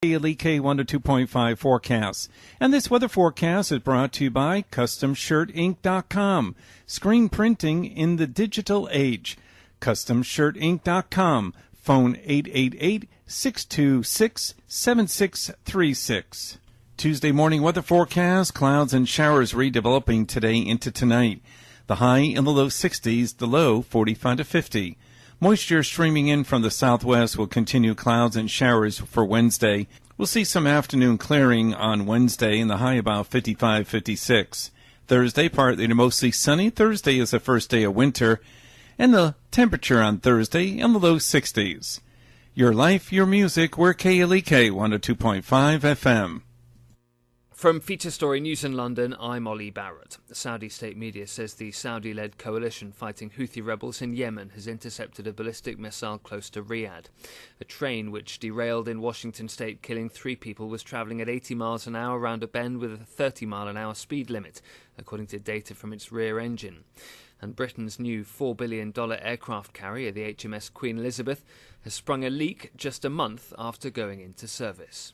KLEK 102.5 forecast. And this weather forecast is brought to you by CustomShirtInc.com. Screen printing in the digital age. CustomShirtInc.com. Phone 888-626-7636. Tuesday morning weather forecast. Clouds and showers redeveloping today into tonight. The high in the low 60s, the low 45 to 50. Moisture streaming in from the southwest will continue clouds and showers for Wednesday. We'll see some afternoon clearing on Wednesday and the high about 55, 56. Thursday, partly to mostly sunny. Thursday is the first day of winter. And the temperature on Thursday in the low 60s. Your life, your music, we're KLEK 102.5 FM. From Feature Story News in London, I'm Ollie Barrett. Saudi state media says the Saudi-led coalition fighting Houthi rebels in Yemen has intercepted a ballistic missile close to Riyadh. A train which derailed in Washington state, killing 3 people, was travelling at 80 miles an hour around a bend with a 30-mile-an-hour speed limit, according to data from its rear engine. And Britain's new $4 billion aircraft carrier, the HMS Queen Elizabeth, has sprung a leak just a month after going into service.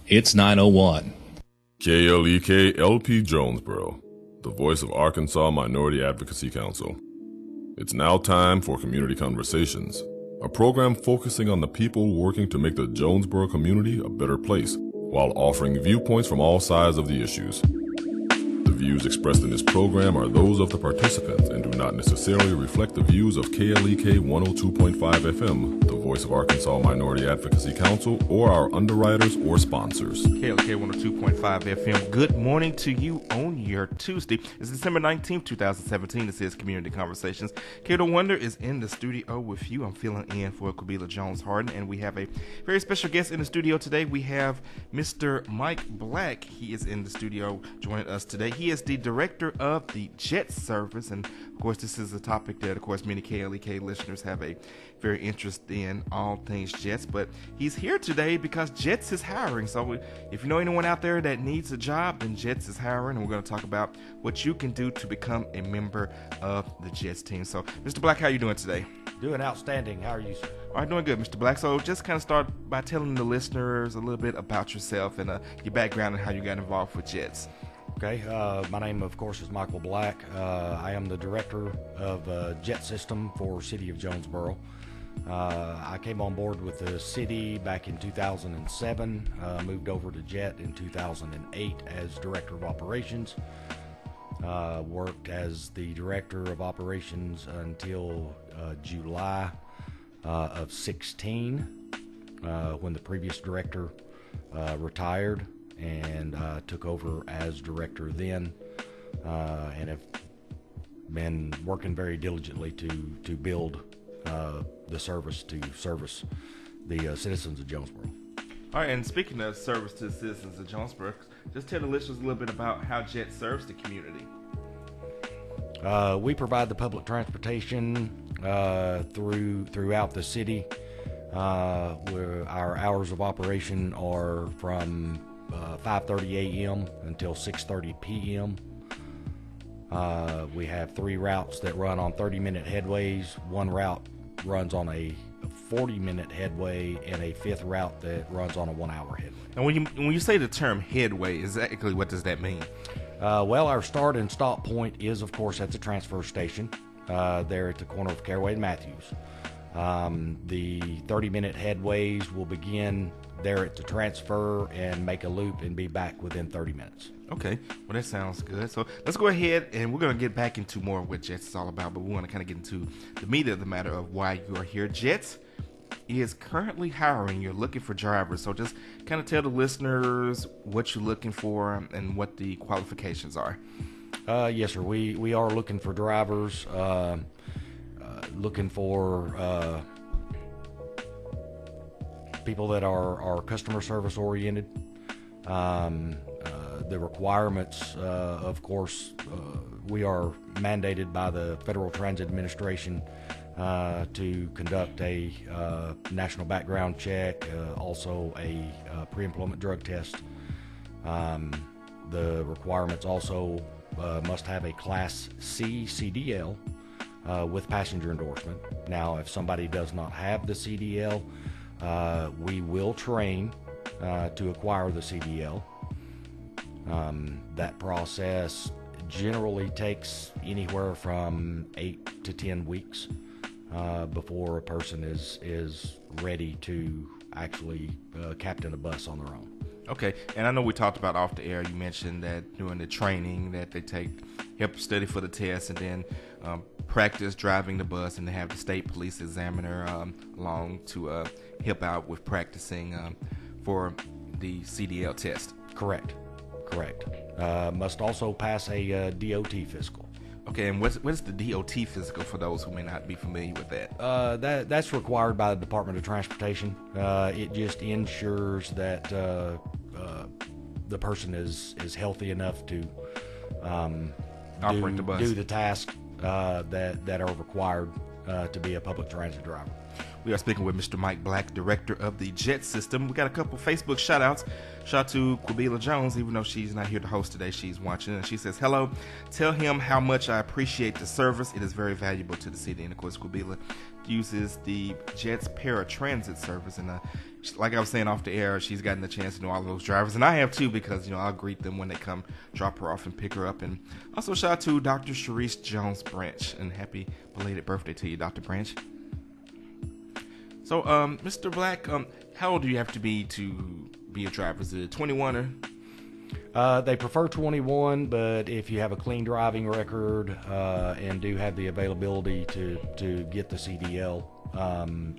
It's 9:01. KLEK LP Jonesboro, the voice of Arkansas Minority Advocacy Council. It's now time for Community Conversations, a program focusing on the people working to make the Jonesboro community a better place, while offering viewpoints from all sides of the issues. The views expressed in this program are those of the participants and do not necessarily reflect the views of KLEK 102.5 FM, the voice of Arkansas Minority Advocacy Council, or our underwriters or sponsors. KLEK 102.5 FM. Good morning to you on your Tuesday. It's December 19th, 2017. This is Community Conversations. Kato Wonder is in the studio with you. I'm filling in for Kabila Jones-Harden, and we have a very special guest in the studio today. We have Mr. Mike Black. He is in the studio joining us today. He is the director of the Jet Service, and of course this is a topic that of course many KLEK listeners have a very interest in, all things Jets. But he's here today because Jets is hiring. So if you know anyone out there that needs a job, then Jets is hiring, and we're going to talk about what you can do to become a member of the Jets team. So Mr. Black, how are you doing today? Doing outstanding. How are you, sir? All right, doing good, Mr. Black. So just kind of start by telling the listeners a little bit about yourself and your background and how you got involved with Jets. Okay, my name, of course, is Michael Black. I am the director of Jet System for City of Jonesboro. I came on board with the city back in 2007, moved over to Jet in 2008 as director of operations. Worked as the director of operations until July of 16, when the previous director retired, and took over as director then, and have been working very diligently to build the service to service the citizens of Jonesboro. All right, and speaking of service to the citizens of Jonesboro, just tell the listeners a little bit about how Jet serves the community. We provide the public transportation throughout the city. Where our hours of operation are from 5:30 a.m. until 6:30 p.m. We have 3 routes that run on 30-minute headways. 1 route runs on a 40-minute headway, and a 5th route that runs on a 1-hour headway. And when you say the term headway, exactly what does that mean? Well, our start and stop point is, of course, at the transfer station there at the corner of Caraway and Matthews. The 30-minute headways will begin there at the transfer and make a loop and be back within 30 minutes. Okay, well, that sounds good. So let's go ahead, and we're going to get back into more of what Jets is all about, but we want to kind of get into the meat of the matter of why you are here. Jets is currently hiring. You're looking for drivers, so just kind of tell the listeners what you're looking for and what the qualifications are. Yes, sir. We are looking for drivers, looking for people that are customer service oriented. The requirements, of course, we are mandated by the Federal Transit Administration to conduct a national background check, also a pre-employment drug test. The requirements also must have a Class C CDL with passenger endorsement. Now, if somebody does not have the CDL, We will train to acquire the CDL. That process generally takes anywhere from 8 to 10 weeks before a person is ready to actually captain a bus on their own. Okay, and I know we talked about off the air. You mentioned that during the training that they help study for the test, and then practice driving the bus, and they have the state police examiner along to help out with practicing for the CDL test. Correct. Must also pass a DOT physical. Okay, and what is the DOT physical for those who may not be familiar with that? That's required by the Department of Transportation. It just ensures that the person is healthy enough to Operate the bus. do the tasks that are required to be a public transit driver. We are speaking with Mr. Mike Black, director of the JET system. We got a couple Facebook shout-outs. Shout out to Quabila Jones, even though she's not here to host today, she's watching. And she says, hello, tell him how much I appreciate the service. It is very valuable to the city. And, of course, Quabila uses the JET's paratransit service. And like I was saying off the air, she's gotten the chance to know all of those drivers. And I have, too, because, I'll greet them when they come drop her off and pick her up. And also shout out to Dr. Sharice Jones Branch. And happy belated birthday to you, Dr. Branch. So, Mr. Black, how old do you have to be a driver? Is it 21 or? They prefer 21, but if you have a clean driving record and do have the availability to get the CDL,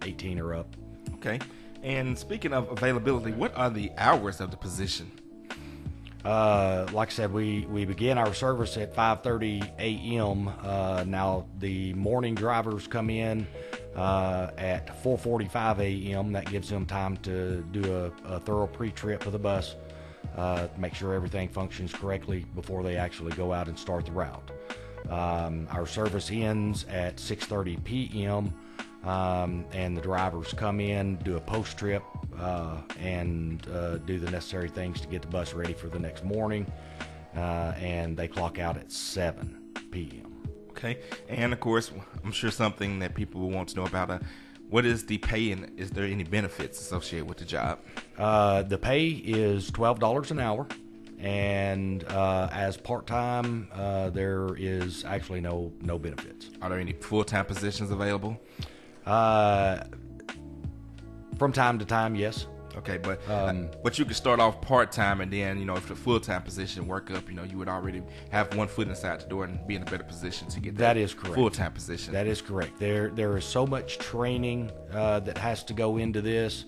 18 or up. Okay. And speaking of availability, what are the hours of the position? Like I said, we begin our service at 5:30 a.m. Now the morning drivers come in at 4:45 a.m. That gives them time to do a thorough pre-trip of the bus, make sure everything functions correctly before they actually go out and start the route. Our service ends at 6:30 p.m. And the drivers come in, do a post-trip, and do the necessary things to get the bus ready for the next morning, and they clock out at 7 p.m. Okay, and of course, I'm sure something that people will want to know about, what is the pay and is there any benefits associated with the job? The pay is $12 an hour, and as part-time, there is actually no benefits. Are there any full-time positions available? From time to time, yes. Okay, but you could start off part-time, and then, if the full-time position work up, you would already have one foot inside the door and be in a better position to get that is correct. Full-time position. That is correct. There is so much training that has to go into this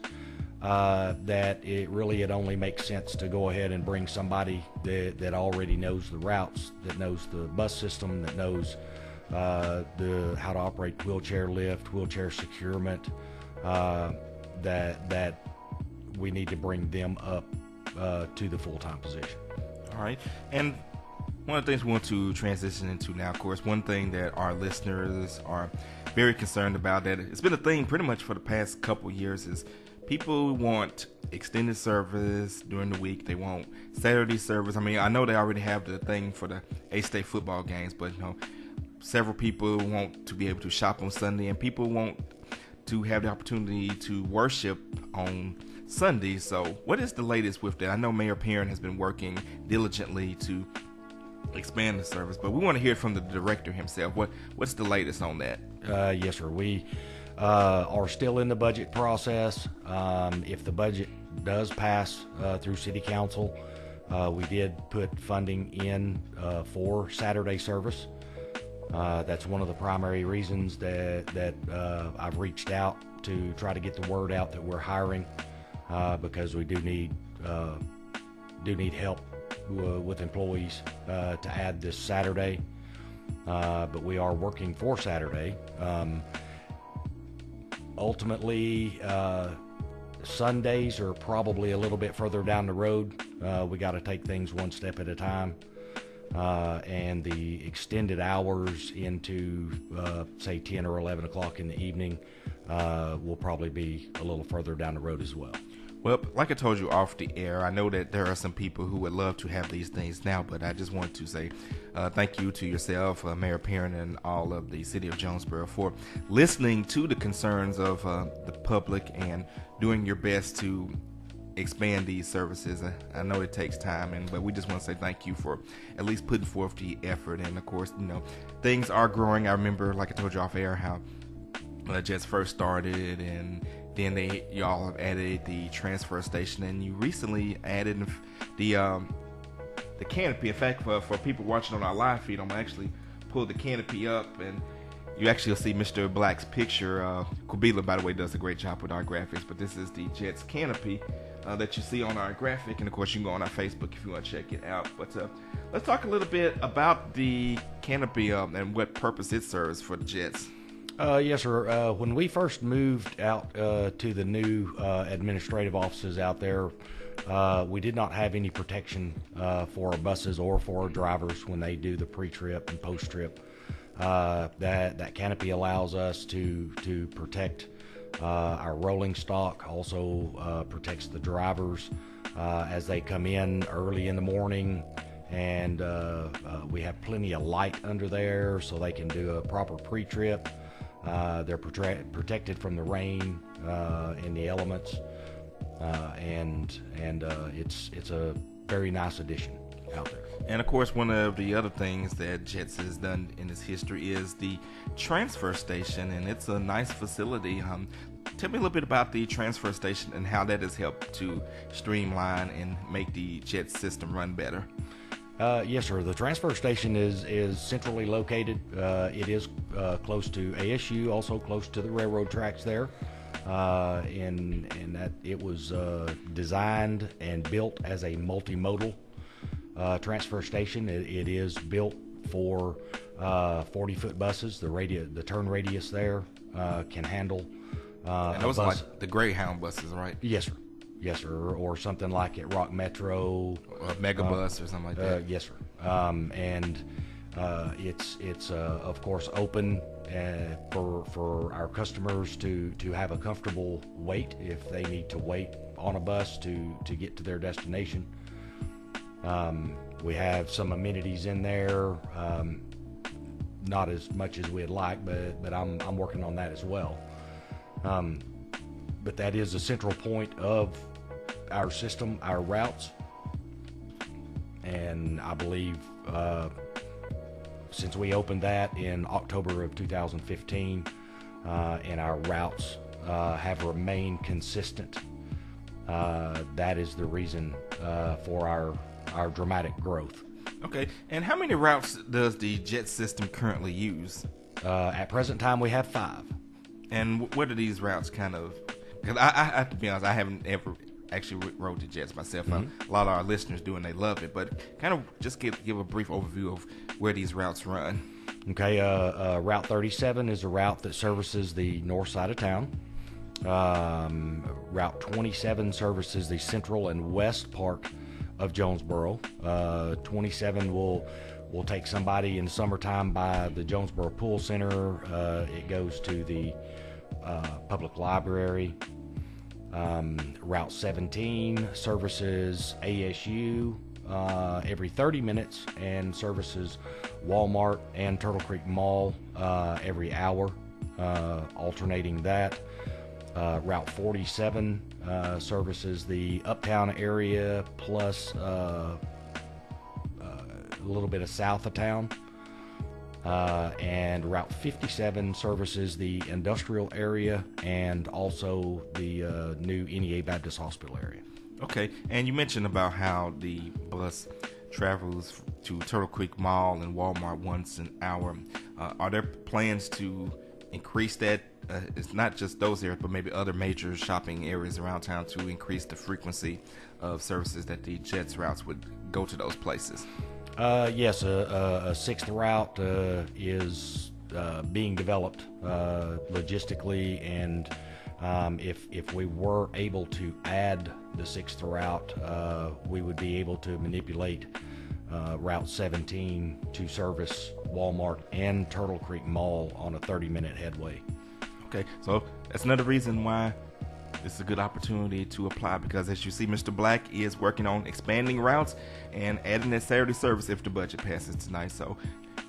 that it only makes sense to go ahead and bring somebody that already knows the routes, that knows the bus system, that knows how to operate wheelchair lift, wheelchair securement, that we need to bring them up to the full-time position. All right. And one of the things we want to transition into now, of course, one thing that our listeners are very concerned about, that it's been a thing pretty much for the past couple years, is people want extended service during the week. They want Saturday service. I mean, I know they already have the thing for the A-State football games, but, several people want to be able to shop on Sunday, and people want to have the opportunity to worship on Sunday. So what is the latest with that? I know Mayor Perrin has been working diligently to expand the service, but we want to hear from the director himself. What's the latest on that? Yes, sir. We are still in the budget process. If the budget does pass through City Council, we did put funding in for Saturday service. That's one of the primary reasons that I've reached out to try to get the word out that we're hiring, because we do need help with employees to add this Saturday. But we are working for Saturday. Ultimately, Sundays are probably a little bit further down the road. We got to take things one step at a time. And the extended hours into, say, 10 or 11 o'clock in the evening will probably be a little further down the road as well. Well, like I told you off the air, I know that there are some people who would love to have these things now, but I just want to say thank you to yourself, Mayor Perrin, and all of the city of Jonesboro for listening to the concerns of the public and doing your best to expand these services. I know it takes time, but we just want to say thank you for at least putting forth the effort. And of course, things are growing. I remember, like I told you off air, how Jets first started, and then y'all have added the transfer station, and you recently added the canopy. In fact, for people watching on our live feed, I'm gonna actually pull the canopy up, and you actually will see Mr. Black's picture. Kubila, by the way, does a great job with our graphics, but this is the Jets canopy that you see on our graphic, and of course you can go on our Facebook if you want to check it out. But let's talk a little bit about the canopy and what purpose it serves for the Jets. Yes, sir. When we first moved out to the new administrative offices out there, we did not have any protection for our buses or for our drivers when they do the pre-trip and post-trip. That canopy allows us to protect our rolling stock, also protects the drivers as they come in early in the morning, and we have plenty of light under there so they can do a proper pre-trip. They're protected from the rain and the elements, and it's a very nice addition out there. And of course, one of the other things that Jets has done in its history is the transfer station, and it's a nice facility. Tell me a little bit about the transfer station and how that has helped to streamline and make the Jets system run better. Yes, sir. The transfer station is centrally located. It is close to ASU, also close to the railroad tracks there. And that it was designed and built as a multimodal transfer station. It is built for 40-foot buses. The turn radius there can handle. And those are like the Greyhound buses, right? Yes, sir. Yes, sir. Or something like at Rock Metro, or Megabus, or something like that. Yes, sir. And it's of course open for our customers to have a comfortable wait if they need to wait on a bus to get to their destination. We have some amenities in there, not as much as we'd like, but I'm working on that as well. But that is a central point of our system, our routes, and I believe since we opened that in October of 2015, and our routes have remained consistent, that is the reason for our dramatic growth. Okay, and how many routes does the Jet system currently use? At present time, we have 5. And what are these routes kind of? Because I have to be honest, I haven't ever actually rode the Jets myself. Mm-hmm. A lot of our listeners do, and they love it. But kind of just give a brief overview of where these routes run. Okay, Route 37 is a route that services the north side of town. Route 27 services the central and west part of Jonesboro. 27 will take somebody in the summertime by the Jonesboro Pool Center. It goes to the public library. Route 17 services ASU every 30 minutes and services Walmart and Turtle Creek Mall every hour, alternating that. Route 47 services the uptown area plus a little bit of south of town. And Route 57 services the industrial area and also the new NEA Baptist Hospital area. Okay, and you mentioned about how the bus travels to Turtle Creek Mall and Walmart once an hour. Are there plans to increase that? It's not just those areas, but maybe other major shopping areas around town to increase the frequency of services that the Jets routes would go to those places? Yes, a 6th route is being developed logistically, and if we were able to add the 6th route, we would be able to manipulate Route 17 to service Walmart and Turtle Creek Mall on a 30-minute headway. Okay, so that's another reason why this is a good opportunity to apply because, as you see, Mr. Black is working on expanding routes and adding that Saturday service if the budget passes tonight. So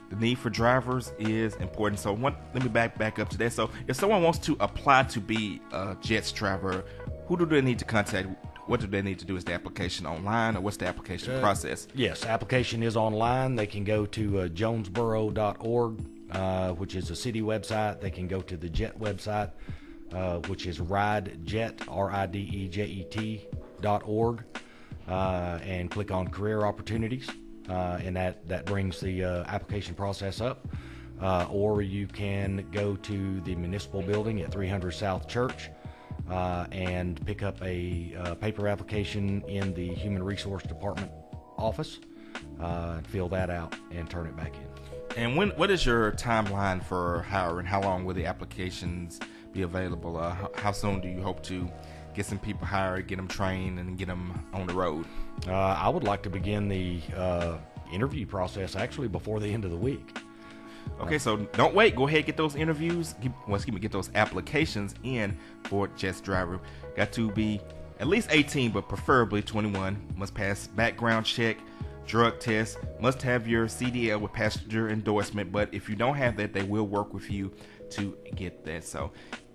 the need for drivers is important. So let me back up to that. So if someone wants to apply to be a Jets driver, who do they need to contact? What do they need to do? Is the application online, or what's the application process? Yes, application is online. They can go to jonesboro.org, which is a city website. They can go to the Jet website, which is ridejet, ridejet.org, and click on career opportunities, and that brings the application process up. Or you can go to the municipal building at 300 South Church, and pick up a paper application in the Human Resource Department office, fill that out, and turn it back in. And what is your timeline for hiring? How long will the applications be available? How soon do you hope to get some people hired, get them trained, and get them on the road? I would like to begin the interview process actually before the end of the week. Okay, so don't wait. Go ahead, get those interviews. Get those applications in for Jets driver. Got to be at least 18, but preferably 21. Must pass background check, drug test. Must have your CDL with passenger endorsement. But if you don't have that, they will work with you to get that. So,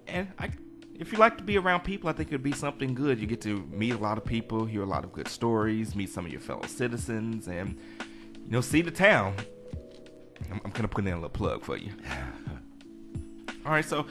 if you like to be around people, I think it'd be something good. You get to meet a lot of people, hear a lot of good stories, meet some of your fellow citizens, and see the town. I'm gonna put in a little plug for you. All right, so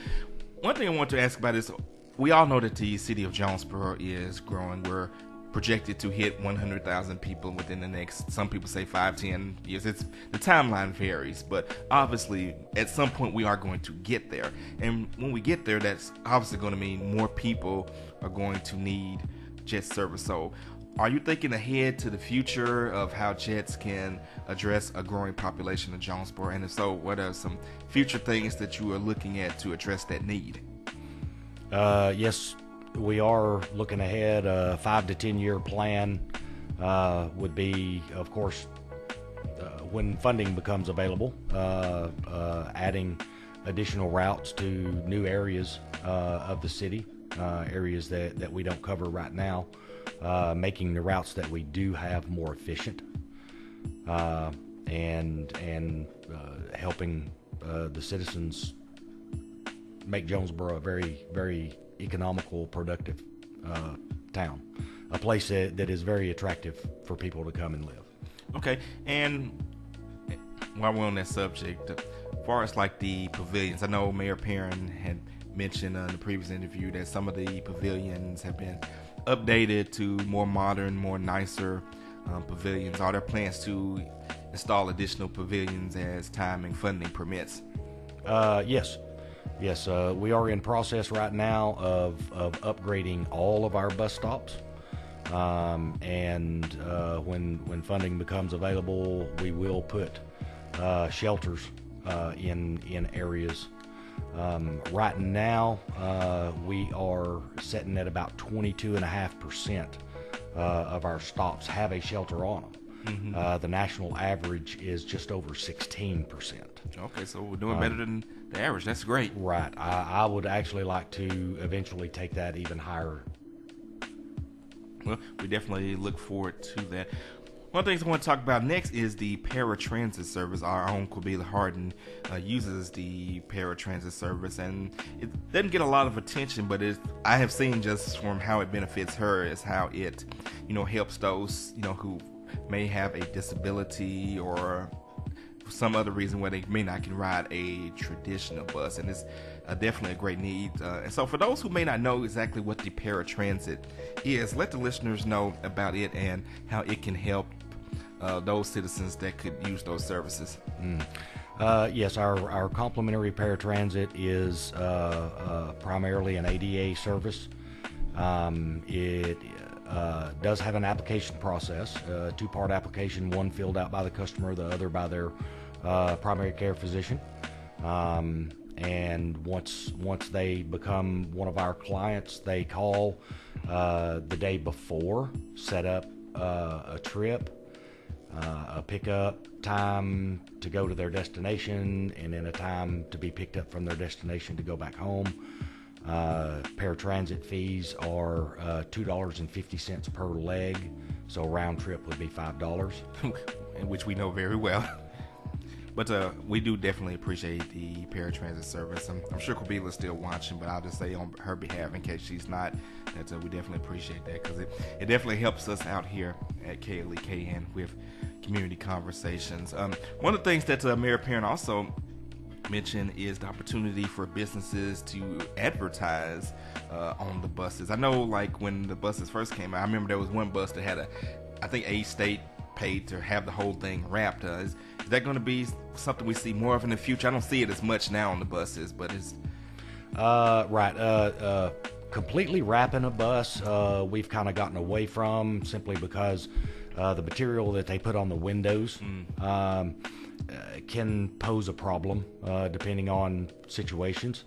one thing I want to ask about is, we all know that the city of Jonesboro is growing. We're projected to hit 100,000 people within the next, some people say 5-10 years. The timeline varies, but obviously at some point we are going to get there. And when we get there, that's obviously going to mean more people are going to need jet service. So are you thinking ahead to the future of how Jets can address a growing population of Jonesboro? And if so, what are some future things that you are looking at to address that need? Yes, we are looking ahead. A 5 to 10 year plan would be, of course, when funding becomes available, adding additional routes to new areas of the city, areas that we don't cover right now. Making the routes that we do have more efficient, and helping the citizens make Jonesboro a very, very economical, productive town, a place that is very attractive for people to come and live. Okay, and while we're on that subject, as far as like the pavilions, I know Mayor Perrin had mentioned in the previous interview that some of the pavilions have been updated to more modern, more nicer pavilions. Are there plans to install additional pavilions as time and funding permits? Yes. We are in process right now of upgrading all of our bus stops, and when funding becomes available, we will put shelters in areas. Right now, we are sitting at about 22.5% of our stops have a shelter on them. Mm-hmm. The national average is just over 16%. Okay, so we're doing better than the average. That's great. Right. I would actually like to eventually take that even higher. Well, we definitely look forward to that. One of the things I want to talk about next is the paratransit service. Our own Quabila Harden uses the paratransit service, and it doesn't get a lot of attention, but I have seen just from how it benefits her is how it, helps those, who may have a disability or for some other reason where they may not can ride a traditional bus, and it's definitely a great need. And so for those who may not know exactly what the paratransit is, let the listeners know about it and how it can help those citizens that could use those services. Yes, our complimentary paratransit is primarily an ADA service. It does have an application process, a two-part application, one filled out by the customer, the other by their primary care physician. And once they become one of our clients, they call the day before, set up a trip, a pickup time to go to their destination, and then a time to be picked up from their destination to go back home. Paratransit fees are $2.50 per leg, so round trip would be $5. Which we know very well. But we do definitely appreciate the paratransit service. I'm sure Kabila's still watching, but I'll just say on her behalf, in case she's not, that we definitely appreciate that, because it definitely helps us out here at KLEKN with community conversations. One of the things that Mayor Perrin also mentioned is the opportunity for businesses to advertise on the buses. I know, like, when the buses first came out, I remember there was one bus that had I think A State paid to have the whole thing wrapped. Is that going to be something we see more of in the future? I don't see it as much now on the buses, but it's completely wrapping a bus we've kind of gotten away from, simply because the material that they put on the windows can pose a problem depending on situations.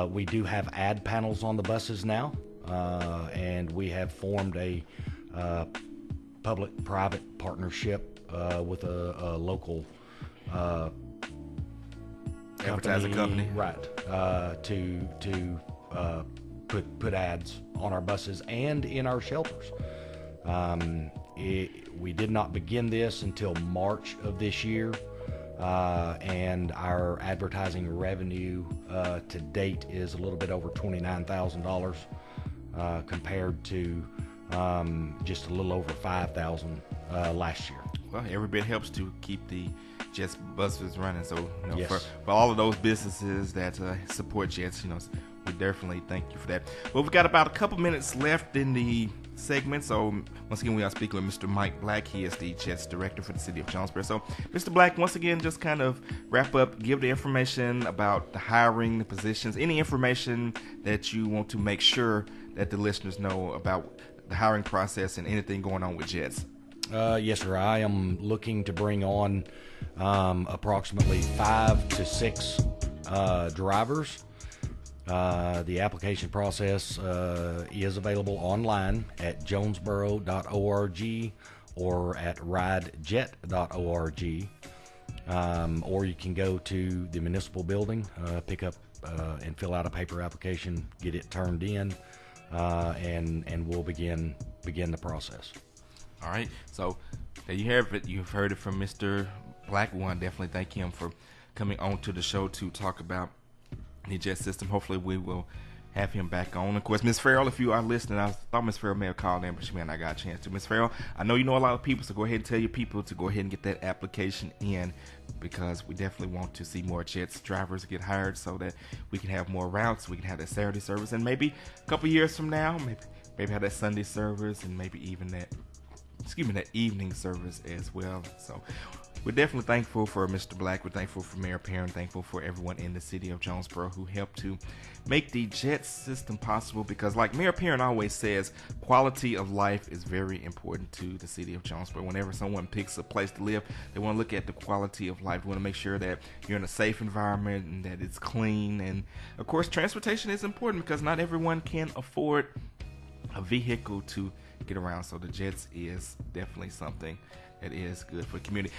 We do have ad panels on the buses now, and we have formed a public-private partnership with a local advertising company, right? To put ads on our buses and in our shelters. We did not begin this until March of this year, and our advertising revenue to date is a little bit over $29,000 compared to just a little over $5,000 last year. Well, every bit helps to keep the Jets buses running. So, Yes. for all of those businesses that support Jets, we definitely thank you for that. Well, we've got about a couple minutes left in the segment. So, once again, we are speaking with Mr. Mike Black. He is the Jets director for the city of Jonesboro. So, Mr. Black, once again, just kind of wrap up, give the information about the hiring, the positions, any information that you want to make sure that the listeners know about the hiring process and anything going on with Jets. Yes, sir. I am looking to bring on approximately 5 to 6 drivers. The application process is available online at jonesboro.org or at ridejet.org. Or you can go to the municipal building, pick up and fill out a paper application, get it turned in, and we'll begin the process. All right, so there you have it. You've heard it from Mr. Black. We want to definitely thank him for coming on to the show to talk about the Jet system. Hopefully we will have him back on. Of course, Ms. Farrell, if you are listening, I thought Ms. Farrell may have called in, but she may not got a chance to. Ms. Farrell, I know you know a lot of people, so go ahead and tell your people to go ahead and get that application in, because we definitely want to see more Jets drivers get hired so that we can have more routes, we can have that Saturday service, and maybe a couple years from now, maybe have that Sunday service, and maybe even that evening service as well. So we're definitely thankful for Mr. Black. We're thankful for Mayor Perrin. Thankful for everyone in the city of Jonesboro who helped to make the Jet system possible, because like Mayor Perrin always says, quality of life is very important to the city of Jonesboro. Whenever someone picks a place to live, they want to look at the quality of life. They want to make sure that you're in a safe environment and that it's clean. And of course, transportation is important, because not everyone can afford a vehicle to get around. So the Jets is definitely something that is good for the community.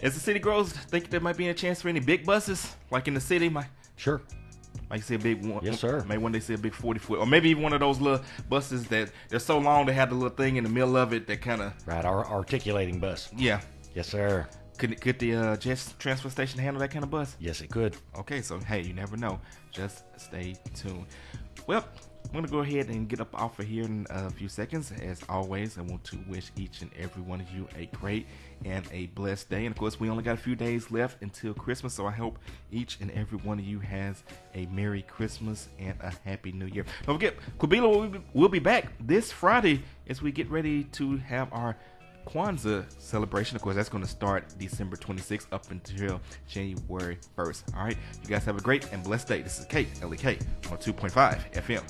As the city grows, think there might be a chance for any big buses, like in the city. Sure. Might see a big one. Yes, sir. Maybe one day see a big 40-foot, or maybe even one of those little buses that they're so long they have the little thing in the middle of it that kind of. Right, our articulating bus. Yeah. Yes, sir. Could the Jets transfer station handle that kind of bus? Yes, it could. Okay, so hey, you never know. Just stay tuned. Well, I'm going to go ahead and get up off of here in a few seconds. As always, I want to wish each and every one of you a great and a blessed day. And of course, we only got a few days left until Christmas, so I hope each and every one of you has a Merry Christmas and a Happy New Year. Don't forget, Kabila will be back this Friday as we get ready to have our Kwanzaa celebration. Of course, that's going to start December 26th up until January 1st. All right, you guys have a great and blessed day. This is KLEK on 2.5 FM.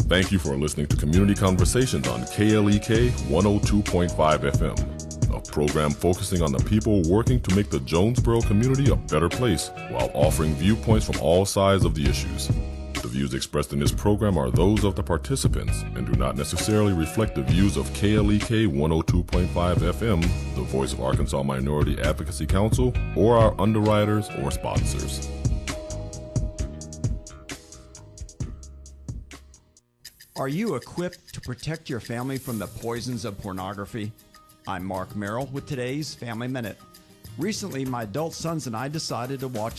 Thank you for listening to Community Conversations on KLEK 102.5 FM, a program focusing on the people working to make the Jonesboro community a better place while offering viewpoints from all sides of the issues. The views expressed in this program are those of the participants and do not necessarily reflect the views of KLEK 102.5 FM, the voice of Arkansas Minority Advocacy Council, or our underwriters or sponsors. Are you equipped to protect your family from the poisons of pornography? I'm Mark Merrill with today's Family Minute. Recently, my adult sons and I decided to watch